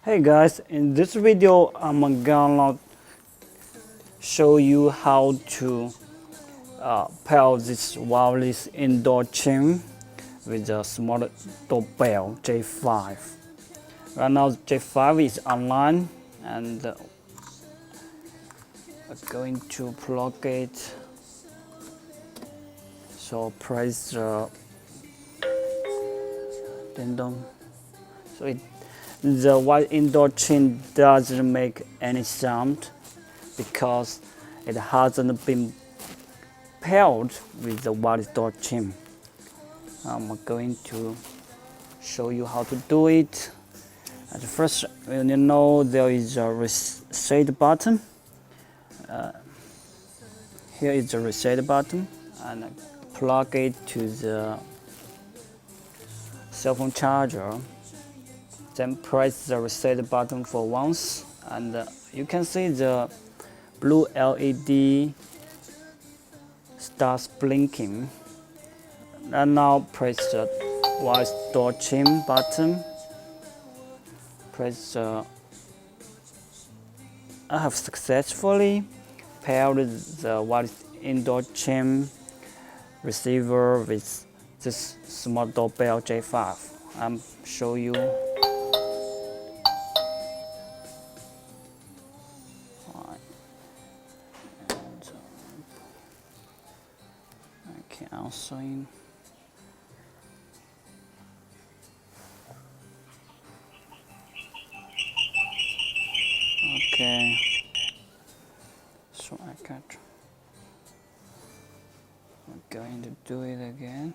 Hey guys, in this video I'm gonna show you how to pair this wireless indoor chime with a smart doorbell J5. Right now J5 is online and I'm going to plug it. So press the ding dong. So the white indoor chime doesn't make any sound because it hasn't been paired with the wireless door chime. I'm going to show you how to do it. At first, you know there is a reset button. Here is the reset button, and plug it to the cell phone charger. Then press the reset button for once, and you can see the blue LED starts blinking. And now press the wireless door chime button. I have successfully paired the wireless indoor chime receiver with this smart doorbell J5. I'm show you. Okay, also in. Okay, so I'm going to do it again.